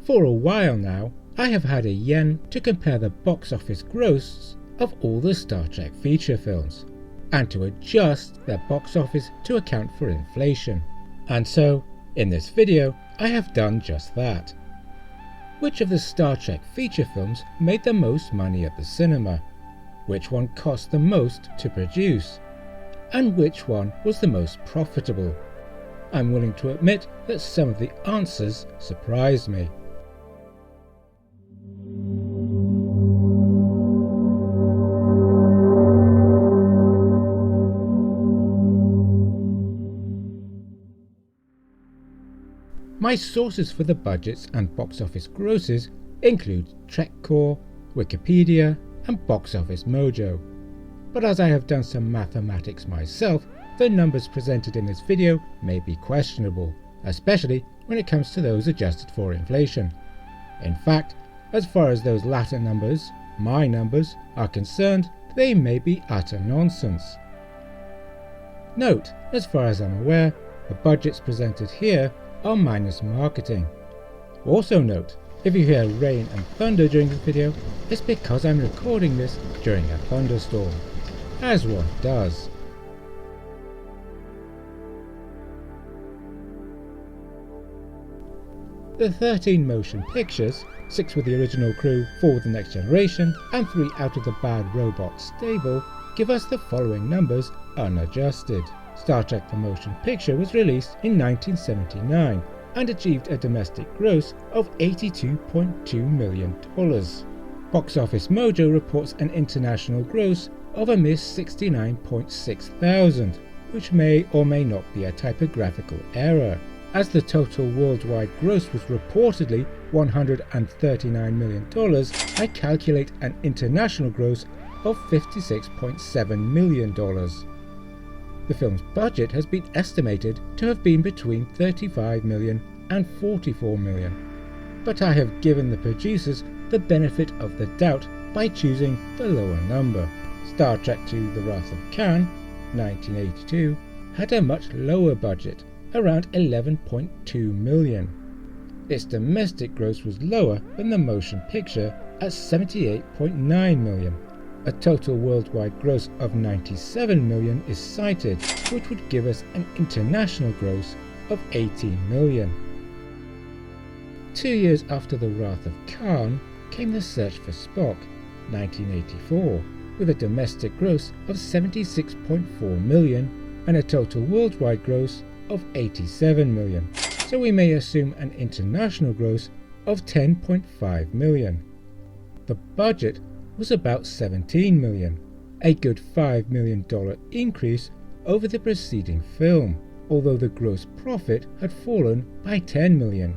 For a while now, I have had a yen to compare the box office gross of all the Star Trek feature films, and to adjust their box office to account for inflation. And so, in this video, I have done just that. Which of the Star Trek feature films made the most money at the cinema? Which one cost the most to produce? And which one was the most profitable? I'm willing to admit that some of the answers surprised me. My sources for the budgets and box office grosses include TrekCore, Wikipedia, and Box Office Mojo. But as I have done some mathematics myself, the numbers presented in this video may be questionable, especially when it comes to those adjusted for inflation. In fact, as far as those latter numbers, my numbers, are concerned, they may be utter nonsense. Note, as far as I'm aware, the budgets presented here are minus marketing. Also note, if you hear rain and thunder during this video, it's because I'm recording this during a thunderstorm, as one does. The 13 motion pictures, 6 with the original crew, 4 with the Next Generation, and 3 out of the Bad Robot stable, give us the following numbers unadjusted. Star Trek the Motion Picture was released in 1979 and achieved a domestic gross of $82.2 million. Box Office Mojo reports an international gross of a mere $69.6 thousand, which may or may not be a typographical error, as the total worldwide gross was reportedly $139 million. I calculate an international gross of $56.7 million. The film's budget has been estimated to have been between $35 million and $44 million, but I have given the producers the benefit of the doubt by choosing the lower number. Star Trek II The Wrath of Khan, 1982, had a much lower budget, around $11.2 million. Its domestic gross was lower than the motion picture at $78.9 million. A total worldwide gross of $97 million is cited, which would give us an international gross of $18 million. 2 years after The Wrath of Khan came The Search for Spock, 1984, with a domestic gross of $76.4 million and a total worldwide gross of $87 million, so we may assume an international gross of $10.5 million. The budget was about $17 million, a good $5 million increase over the preceding film, although the gross profit had fallen by $10 million.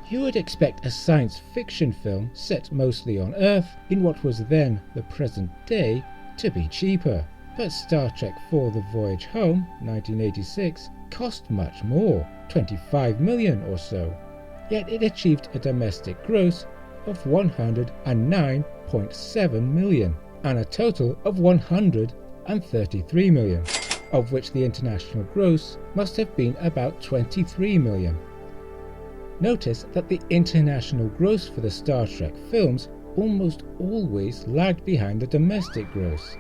You would expect a science fiction film set mostly on Earth in what was then the present day to be cheaper, but Star Trek IV The Voyage Home, 1986, cost much more, $25 million or so, yet it achieved a domestic gross of $109.7 million and a total of $133 million, of which the international gross must have been about $23 million. Notice that the international gross for the Star Trek films almost always lagged behind the domestic gross.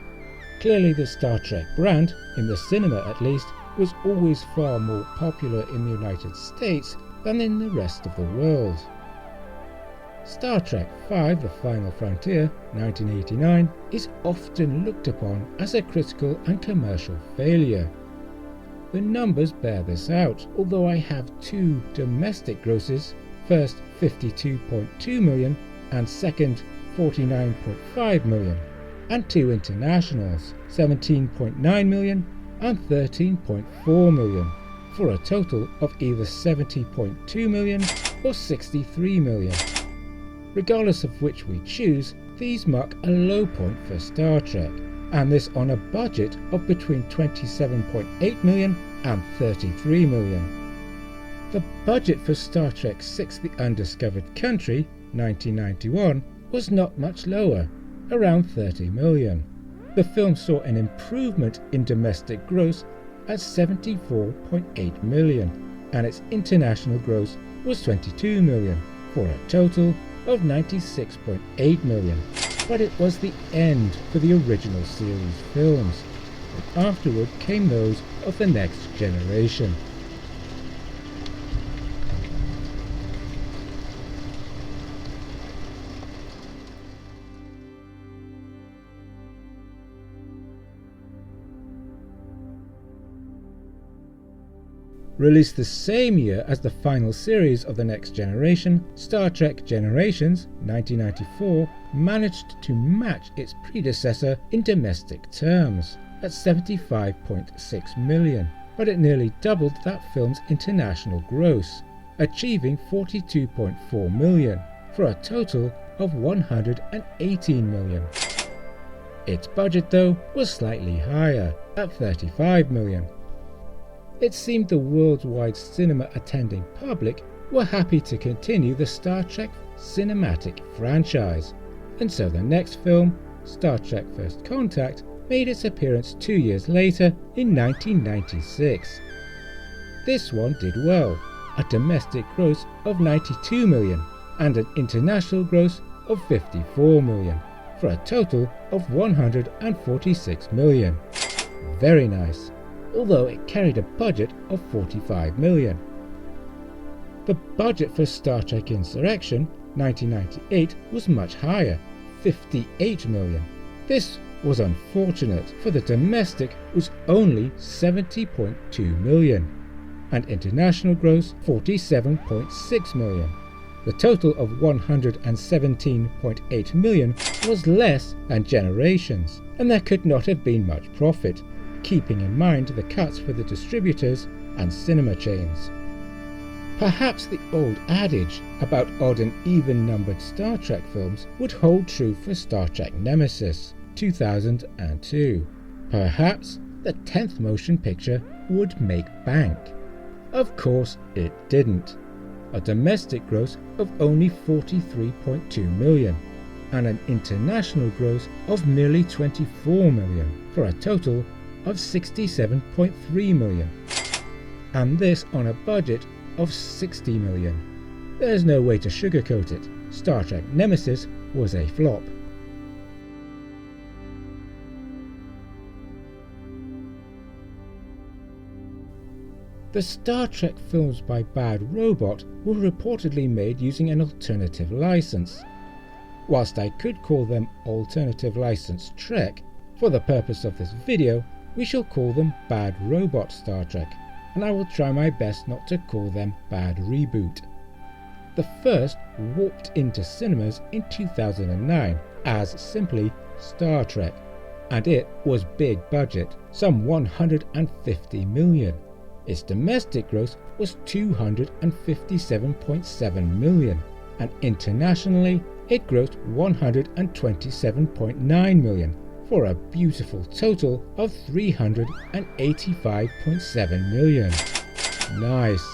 Clearly the Star Trek brand, in the cinema at least, was always far more popular in the United States than in the rest of the world. Star Trek V The Final Frontier, 1989, is often looked upon as a critical and commercial failure. The numbers bear this out, although I have 2 domestic grosses, first $52.2 million and second $49.5 million, and 2 internationals, $17.9 million and $13.4 million, for a total of either $70.2 million or $63 million. Regardless of which we choose, these mark a low point for Star Trek, and this on a budget of between $27.8 million and $33 million. The budget for Star Trek VI The Undiscovered Country, 1991, was not much lower, around $30 million. The film saw an improvement in domestic gross at $74.8 million, and its international gross was $22 million, for a total of $96.8 million. But it was the end for the original series films. Afterward came those of the next generation. Released the same year as the final series of the next generation, Star Trek Generations 1994 managed to match its predecessor in domestic terms at $75.6 million, but it nearly doubled that film's international gross, achieving $42.4 million for a total of $118 million. Its budget, though, was slightly higher at $35 million. It seemed the worldwide cinema-attending public were happy to continue the Star Trek cinematic franchise, and so the next film, Star Trek First Contact, made its appearance 2 years later in 1996. This one did well, a domestic gross of $92 million and an international gross of $54 million, for a total of $146 million. Very nice, although it carried a budget of $45 million. The budget for Star Trek Insurrection 1998 was much higher, $58 million. This was unfortunate, for the domestic was only $70.2 million, and international gross $47.6 million. The total of $117.8 million was less than Generations, and there could not have been much profit, keeping in mind the cuts for the distributors and cinema chains. Perhaps the old adage about odd and even-numbered Star Trek films would hold true for Star Trek Nemesis 2002. Perhaps the 10th motion picture would make bank. Of course it didn't. A domestic gross of only $43.2 million and an international gross of merely $24 million, for a total of $67.3 million. And this on a budget of $60 million. There's no way to sugarcoat it. Star Trek Nemesis was a flop. The Star Trek films by Bad Robot were reportedly made using an alternative license. Whilst I could call them Alternative License Trek, for the purpose of this video we shall call them Bad Robot Star Trek, and I will try my best not to call them Bad Reboot. The first warped into cinemas in 2009 as simply Star Trek, and it was big budget, some $150 million. Its domestic gross was $257.7 million, and internationally it grossed $127.9 million, for a beautiful total of $385.7 million. Nice.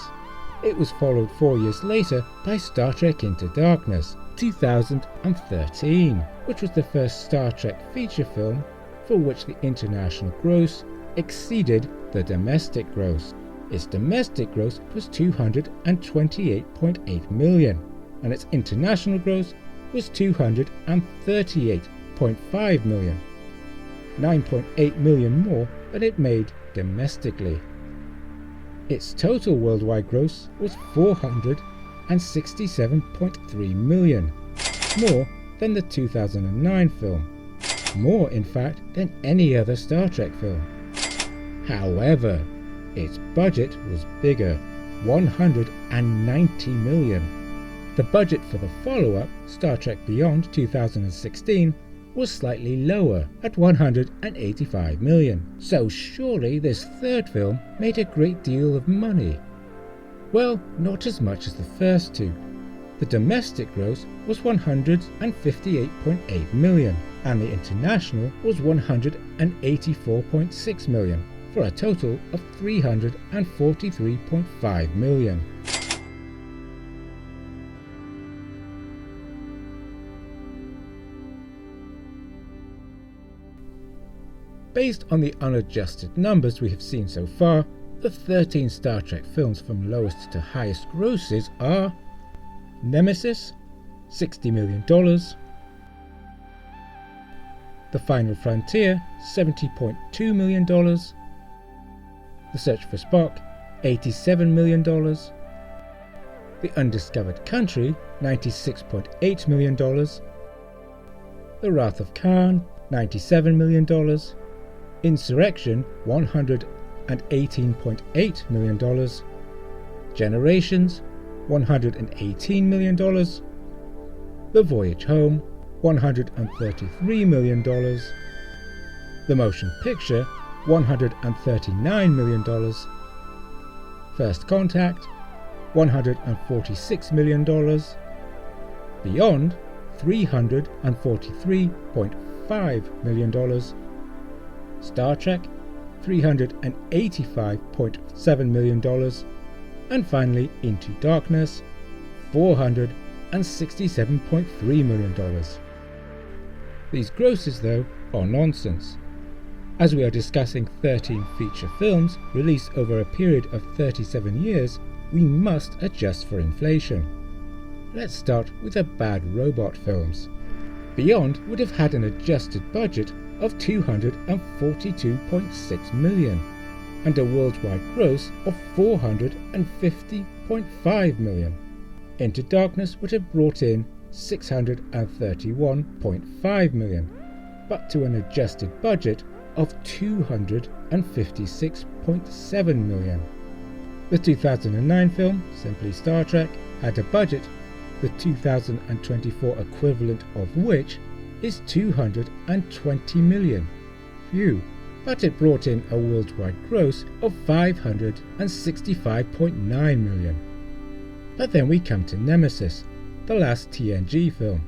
It was followed 4 years later by Star Trek Into Darkness 2013, which was the first Star Trek feature film for which the international gross exceeded the domestic gross. Its domestic gross was $228.8 million, and its international gross was $238.5 million, $9.8 million more than it made domestically. Its total worldwide gross was $467.3 million, more than the 2009 film, more in fact than any other Star Trek film. However, its budget was bigger, $190 million. The budget for the follow-up, Star Trek Beyond 2016, was slightly lower at $185 million, so surely this third film made a great deal of money. Well, not as much as the first two. The domestic gross was $158.8 million, and the international was $184.6 million, for a total of $343.5 million. Based on the unadjusted numbers we have seen so far, the 13 Star Trek films from lowest to highest grosses are Nemesis, $60 million. The Final Frontier, $70.2 million. The Search for Spock, $87 million. The Undiscovered Country, $96.8 million. The Wrath of Khan, $97 million. Insurrection, $118.8 million. Generations, $118 million. The Voyage Home, $133 million. The Motion Picture, $139 million. First Contact, $146 million. Beyond, $343.5 million. Star Trek, $385.7 million. And finally, Into Darkness, $467.3 million. These grosses, though, are nonsense. As we are discussing 13 feature films released over a period of 37 years, we must adjust for inflation. Let's start with the bad robot films. Beyond would have had an adjusted budget of $242.6 million and a worldwide gross of $450.5 million. Into Darkness would have brought in $631.5 million, but to an adjusted budget of $256.7 million. The 2009 film, simply Star Trek, had a budget, the 2024 equivalent of which is $220 million. Phew. But it brought in a worldwide gross of $565.9 million. But then we come to Nemesis, the last TNG film.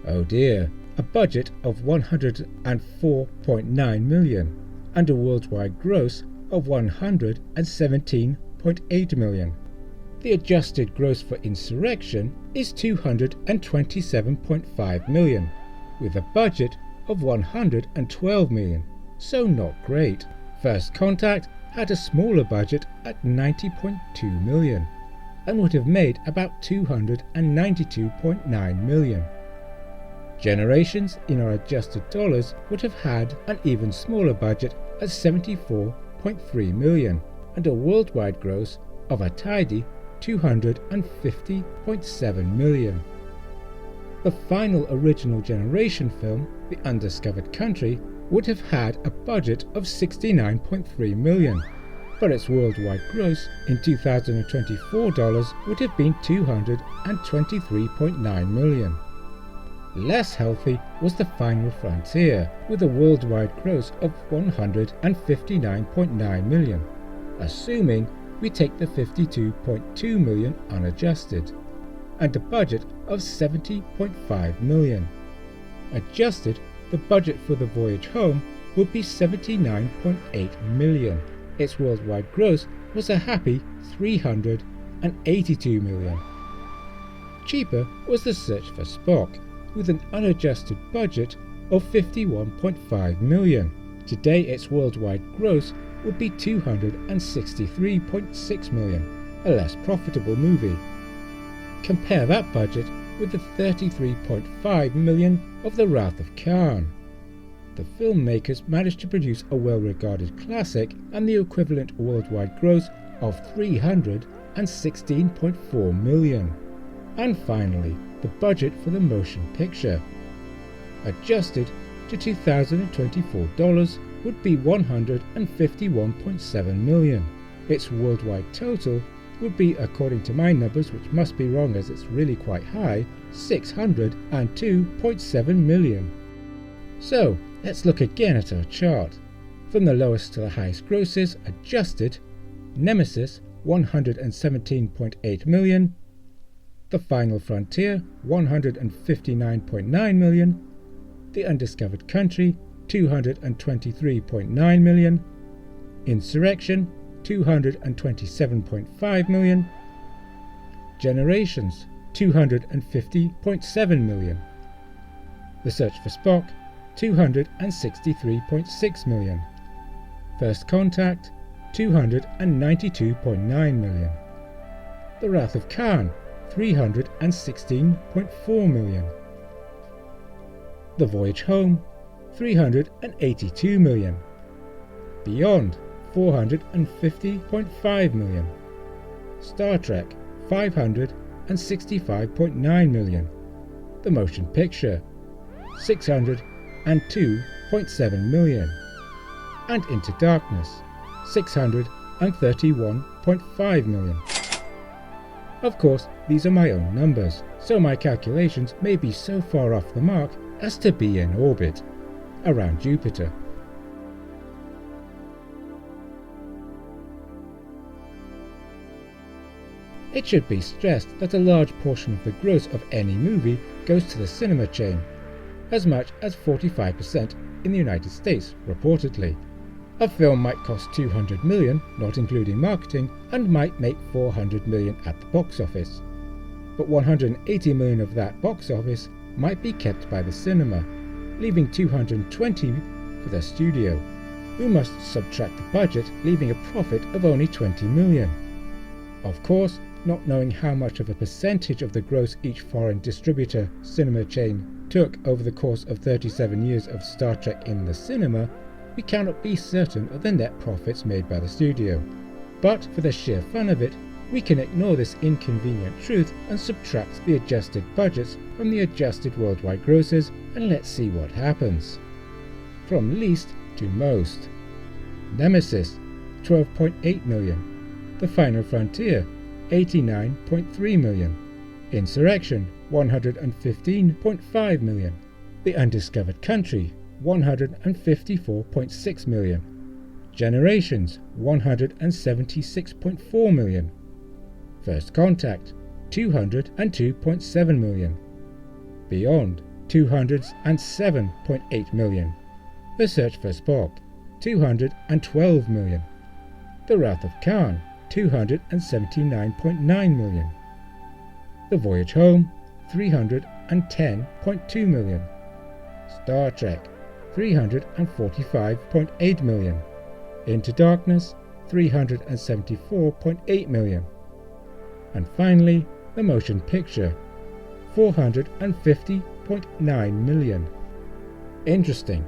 Oh dear, a budget of $104.9 million and a worldwide gross of $117.8 million. The adjusted gross for Insurrection is $227.5 million, with a budget of $112 million, so not great. First Contact had a smaller budget at $90.2 million and would have made about $292.9 million. Generations in our adjusted dollars would have had an even smaller budget at $74.3 million and a worldwide gross of a tidy $250.7 million. The final original generation film, The Undiscovered Country, would have had a budget of $69.3 million, but its worldwide gross in 2024 dollars would have been $223.9 million. Less healthy was The Final Frontier, with a worldwide gross of $159.9 million, assuming we take the $52.2 million unadjusted, and a budget of $70.5 million. Adjusted, the budget for The Voyage Home would be $79.8 million. Its worldwide gross was a happy $382 million. Cheaper was The Search for Spock, with an unadjusted budget of $51.5 million. Today its worldwide gross would be $263.6 million, a less profitable movie. Compare that budget with the $33.5 million of The Wrath of Khan. The filmmakers managed to produce a well-regarded classic and the equivalent worldwide gross of $316.4 million. And finally, the budget for the motion picture. Adjusted to 2024 dollars would be $151.7 million. Its worldwide total would be, according to my numbers, which must be wrong as it's really quite high, $602.7 million. So, let's look again at our chart. From the lowest to the highest grosses, adjusted, Nemesis, $117.8 million, The Final Frontier, $159.9 million, The Undiscovered Country, $223.9 million, Insurrection, $227.5 million, Generations, $250.7 million, The Search for Spock, $263.6 million, First Contact, $292.9 million, The Wrath of Khan, 316.4 million. The Voyage Home, 382 million. Beyond, 450.5 million. Star Trek, 565.9 million. The Motion Picture, 602.7 million. And Into Darkness, 631.5 million. Of course, these are my own numbers, so my calculations may be so far off the mark as to be in orbit around Jupiter. It should be stressed that a large portion of the gross of any movie goes to the cinema chain, as much as 45% in the United States, reportedly. A film might cost 200 million, not including marketing, and might make 400 million at the box office. But 180 million of that box office might be kept by the cinema, leaving 220 for the studio, who must subtract the budget, leaving a profit of only 20 million. Of course, not knowing how much of a percentage of the gross each foreign distributor cinema chain took over the course of 37 years of Star Trek in the cinema, we cannot be certain of the net profits made by the studio. But for the sheer fun of it, we can ignore this inconvenient truth and subtract the adjusted budgets from the adjusted worldwide grosses, and let's see what happens. From least to most. Nemesis, 12.8 million. The Final Frontier, 89.3 million. Insurrection, 115.5 million. The Undiscovered Country, 154.6 million. Generations, 176.4 million. First Contact, 202.7 million. Beyond, 207.8 million. The Search for Spock, 212 million. The Wrath of Khan, 279.9 million. The Voyage Home, 310.2 million. Star Trek, 345.8 million. Into Darkness, 374.8 million. And finally, the Motion Picture, 450.9 million. Interesting,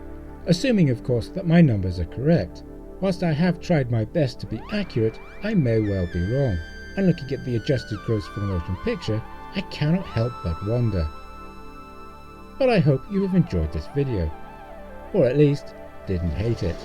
assuming of course that my numbers are correct. Whilst I have tried my best to be accurate, I may well be wrong, and looking at the adjusted gross for the motion picture, I cannot help but wonder. But I hope you have enjoyed this video, or at least didn't hate it.